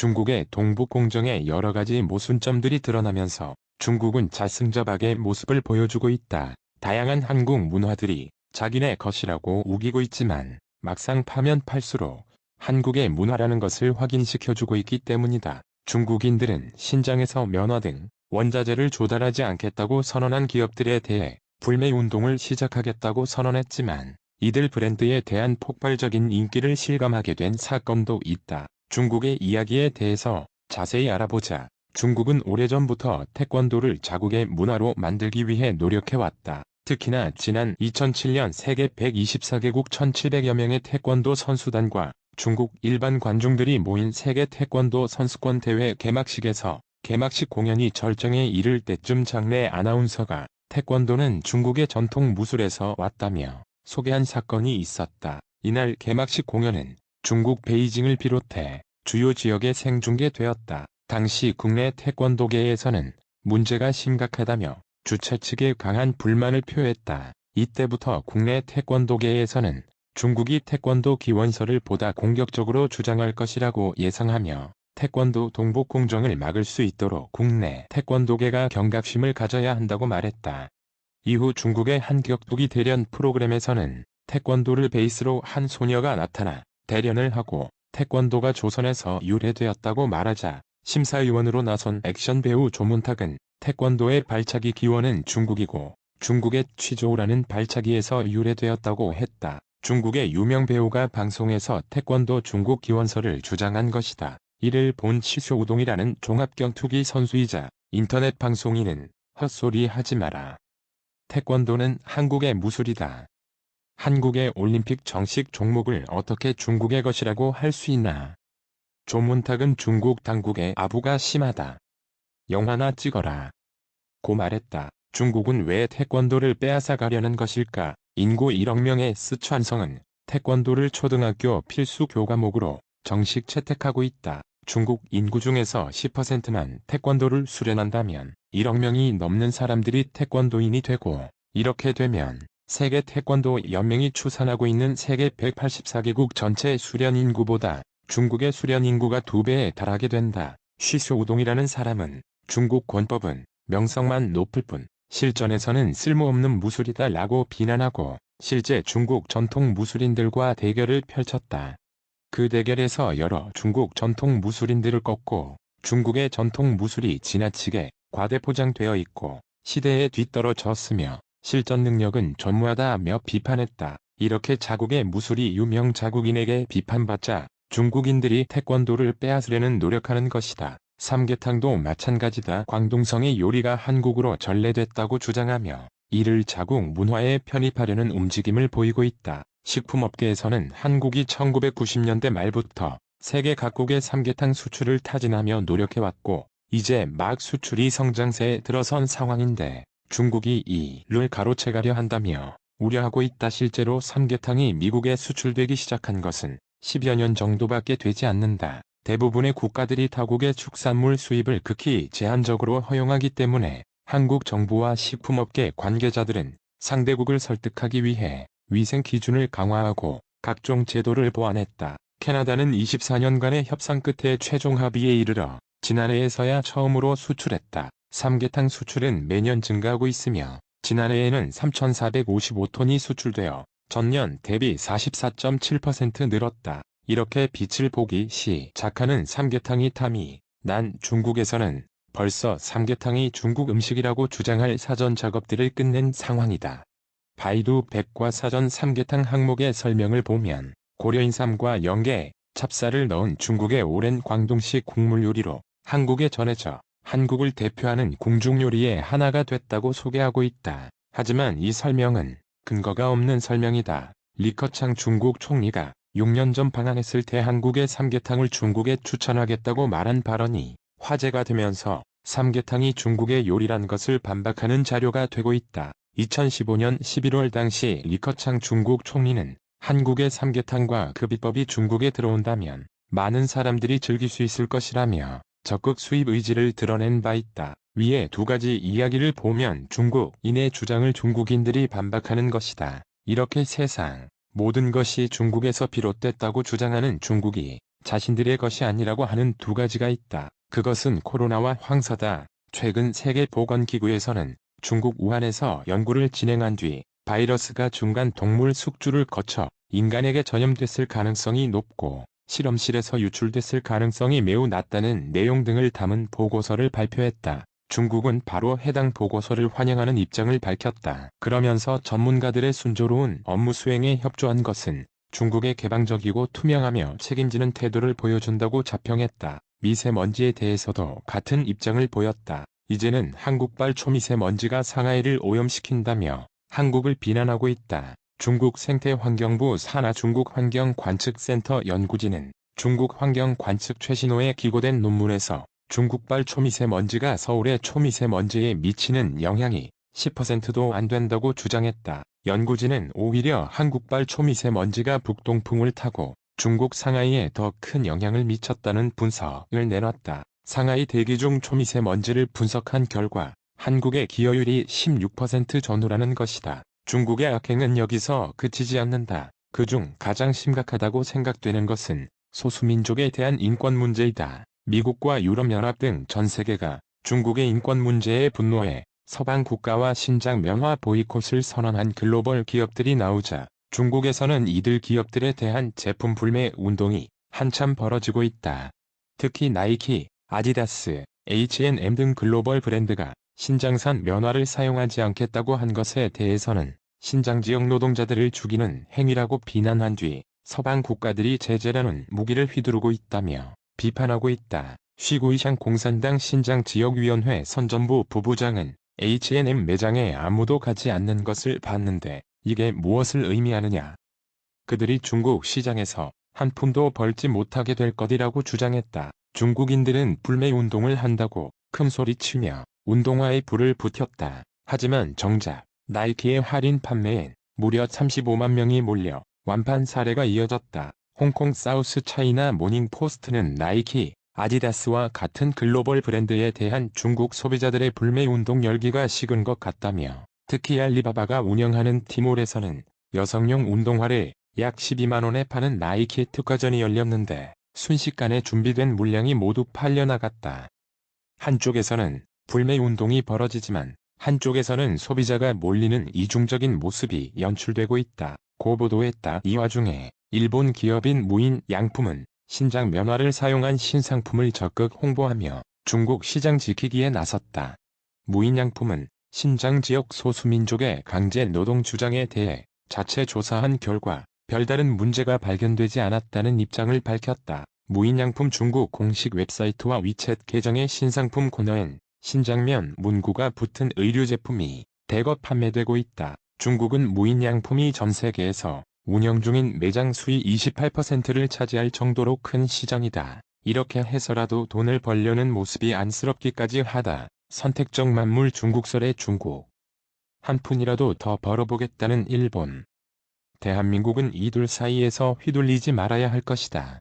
중국의 동북공정에 여러 가지 모순점들이 드러나면서 중국은 자승자박의 모습을 보여주고 있다. 다양한 한국 문화들이 자기네 것이라고 우기고 있지만 막상 파면 팔수록 한국의 문화라는 것을 확인시켜주고 있기 때문이다. 중국인들은 신장에서 면화 등 원자재를 조달하지 않겠다고 선언한 기업들에 대해 불매운동을 시작하겠다고 선언했지만 이들 브랜드에 대한 폭발적인 인기를 실감하게 된 사건도 있다. 중국의 이야기에 대해서 자세히 알아보자. 중국은 오래전부터 태권도를 자국의 문화로 만들기 위해 노력해왔다. 특히나 지난 2007년 세계 124개국 1700여 명의 태권도 선수단과 중국 일반 관중들이 모인 세계 태권도 선수권 대회 개막식에서 개막식 공연이 절정에 이를 때쯤 장내 아나운서가 태권도는 중국의 전통 무술에서 왔다며 소개한 사건이 있었다. 이날 개막식 공연은 중국 베이징을 비롯해 주요 지역에 생중계되었다. 당시 국내 태권도계에서는 문제가 심각하다며 주최 측에 강한 불만을 표했다. 이때부터 국내 태권도계에서는 중국이 태권도 기원서를 보다 공격적으로 주장할 것이라고 예상하며 태권도 동북공정을 막을 수 있도록 국내 태권도계가 경각심을 가져야 한다고 말했다. 이후 중국의 한 격투기 대련 프로그램에서는 태권도를 베이스로 한 소녀가 나타나 대련을 하고 태권도가 조선에서 유래되었다고 말하자 심사위원으로 나선 액션 배우 조문탁은 태권도의 발차기 기원은 중국이고 중국의 취조라는 발차기에서 유래되었다고 했다. 중국의 유명 배우가 방송에서 태권도 중국 기원서를 주장한 것이다. 이를 본 시쇼우동이라는 종합격투기 선수이자 인터넷 방송인은 헛소리 하지 마라. 태권도는 한국의 무술이다. 한국의 올림픽 정식 종목을 어떻게 중국의 것이라고 할 수 있나. 조문탁은 중국 당국의 아부가 심하다. 영화나 찍어라. 고 말했다. 중국은 왜 태권도를 빼앗아 가려는 것일까? 인구 1억 명의 스촨성은 태권도를 초등학교 필수 교과목으로 정식 채택하고 있다. 중국 인구 중에서 10%만 태권도를 수련한다면 1억 명이 넘는 사람들이 태권도인이 되고 이렇게 되면 세계 태권도 연맹이 추산하고 있는 세계 184개국 전체 수련 인구보다 중국의 수련 인구가 2배에 달하게 된다. 쉬쇼우동이라는 사람은 중국 권법은 명성만 높을 뿐 실전에서는 쓸모없는 무술이다 라고 비난하고 실제 중국 전통 무술인들과 대결을 펼쳤다. 그 대결에서 여러 중국 전통 무술인들을 꺾고 중국의 전통 무술이 지나치게 과대포장되어 있고 시대에 뒤떨어졌으며 실전 능력은 전무하다며 비판했다. 이렇게 자국의 무술이 유명 자국인에게 비판받자 중국인들이 태권도를 빼앗으려는 노력하는 것이다. 삼계탕도 마찬가지다. 광동성의 요리가 한국으로 전래됐다고 주장하며 이를 자국 문화에 편입하려는 움직임을 보이고 있다. 식품업계에서는 한국이 1990년대 말부터 세계 각국의 삼계탕 수출을 타진하며 노력해왔고 이제 막 수출이 성장세에 들어선 상황인데 중국이 이를 가로채가려 한다며 우려하고 있다. 실제로 삼계탕이 미국에 수출되기 시작한 것은 10여 년 정도밖에 되지 않는다. 대부분의 국가들이 타국의 축산물 수입을 극히 제한적으로 허용하기 때문에 한국 정부와 식품업계 관계자들은 상대국을 설득하기 위해 위생 기준을 강화하고 각종 제도를 보완했다. 캐나다는 24년간의 협상 끝에 최종 합의에 이르러 지난해에서야 처음으로 수출했다. 삼계탕 수출은 매년 증가하고 있으며 지난해에는 3,455톤이 수출되어 전년 대비 44.7% 늘었다. 이렇게 빛을 보기 시작하는 삼계탕이 탐이 난 중국에서는 벌써 삼계탕이 중국 음식이라고 주장할 사전 작업들을 끝낸 상황이다. 바이두 백과사전 삼계탕 항목의 설명을 보면 고려인삼과 영계, 찹쌀을 넣은 중국의 오랜 광동식 국물 요리로 한국에 전해져 한국을 대표하는 궁중 요리의 하나가 됐다고 소개하고 있다. 하지만 이 설명은 근거가 없는 설명이다. 리커창 중국 총리가 6년 전 방한했을 때 한국의 삼계탕을 중국에 추천하겠다고 말한 발언이 화제가 되면서 삼계탕이 중국의 요리란 것을 반박하는 자료가 되고 있다. 2015년 11월 당시 리커창 중국 총리는 한국의 삼계탕과 그 비법이 중국에 들어온다면 많은 사람들이 즐길 수 있을 것이라며 적극 수입 의지를 드러낸 바 있다. 위에 두 가지 이야기를 보면 중국인의 주장을 중국인들이 반박하는 것이다. 이렇게 세상 모든 것이 중국에서 비롯됐다고 주장하는 중국이 자신들의 것이 아니라고 하는 두 가지가 있다. 그것은 코로나와 황사다. 최근 세계보건기구에서는 중국 우한에서 연구를 진행한 뒤 바이러스가 중간 동물 숙주를 거쳐 인간에게 전염됐을 가능성이 높고 실험실에서 유출됐을 가능성이 매우 낮다는 내용 등을 담은 보고서를 발표했다. 중국은 바로 해당 보고서를 환영하는 입장을 밝혔다. 그러면서 전문가들의 순조로운 업무 수행에 협조한 것은 중국의 개방적이고 투명하며 책임지는 태도를 보여준다고 자평했다. 미세먼지에 대해서도 같은 입장을 보였다. 이제는 한국발 초미세먼지가 상하이를 오염시킨다며 한국을 비난하고 있다. 중국 생태환경부 산하 중국환경관측센터 연구진은 중국 환경관측 최신호에 기고된 논문에서 중국발 초미세먼지가 서울의 초미세먼지에 미치는 영향이 10%도 안 된다고 주장했다. 연구진은 오히려 한국발 초미세먼지가 북동풍을 타고 중국 상하이에 더 큰 영향을 미쳤다는 분석을 내놨다. 상하이 대기 중 초미세먼지를 분석한 결과 한국의 기여율이 16% 전후라는 것이다. 중국의 악행은 여기서 그치지 않는다. 그중 가장 심각하다고 생각되는 것은 소수민족에 대한 인권 문제이다. 미국과 유럽연합 등 전 세계가 중국의 인권 문제에 분노해 서방 국가와 신장 면화 보이콧을 선언한 글로벌 기업들이 나오자 중국에서는 이들 기업들에 대한 제품 불매 운동이 한참 벌어지고 있다. 특히 나이키, 아디다스, H&M 등 글로벌 브랜드가 신장산 면화를 사용하지 않겠다고 한 것에 대해서는 신장 지역 노동자들을 죽이는 행위라고 비난한 뒤 서방 국가들이 제재라는 무기를 휘두르고 있다며 비판하고 있다. 쉬구이샹 공산당 신장지역위원회 선전부 부부장은 H&M 매장에 아무도 가지 않는 것을 봤는데 이게 무엇을 의미하느냐. 그들이 중국 시장에서 한 푼도 벌지 못하게 될 것이라고 주장했다. 중국인들은 불매운동을 한다고 큰소리치며 운동화에 불을 붙였다. 하지만 정작 나이키의 할인 판매엔 무려 35만 명이 몰려 완판 사례가 이어졌다. 홍콩 사우스 차이나 모닝포스트는 나이키, 아디다스와 같은 글로벌 브랜드에 대한 중국 소비자들의 불매운동 열기가 식은 것 같다며 특히 알리바바가 운영하는 티몰에서는 여성용 운동화를 약 12만 원에 파는 나이키 특가전이 열렸는데 순식간에 준비된 물량이 모두 팔려나갔다. 한쪽에서는 불매운동이 벌어지지만 한쪽에서는 소비자가 몰리는 이중적인 모습이 연출되고 있다. 고 보도했다. 이 와중에 일본 기업인 무인 양품은 신장 면화를 사용한 신상품을 적극 홍보하며 중국 시장 지키기에 나섰다. 무인 양품은 신장 지역 소수민족의 강제 노동 주장에 대해 자체 조사한 결과 별다른 문제가 발견되지 않았다는 입장을 밝혔다. 무인양품 중국 공식 웹사이트와 위챗 계정의 신상품 코너엔 신장면 문구가 붙은 의류 제품이 대거 판매되고 있다. 중국은 무인양품이 전 세계에서 운영 중인 매장 수의 28%를 차지할 정도로 큰 시장이다. 이렇게 해서라도 돈을 벌려는 모습이 안쓰럽기까지 하다. 선택적 만물 중국설의 중국. 한 푼이라도 더 벌어보겠다는 일본. 대한민국은 이 둘 사이에서 휘둘리지 말아야 할 것이다.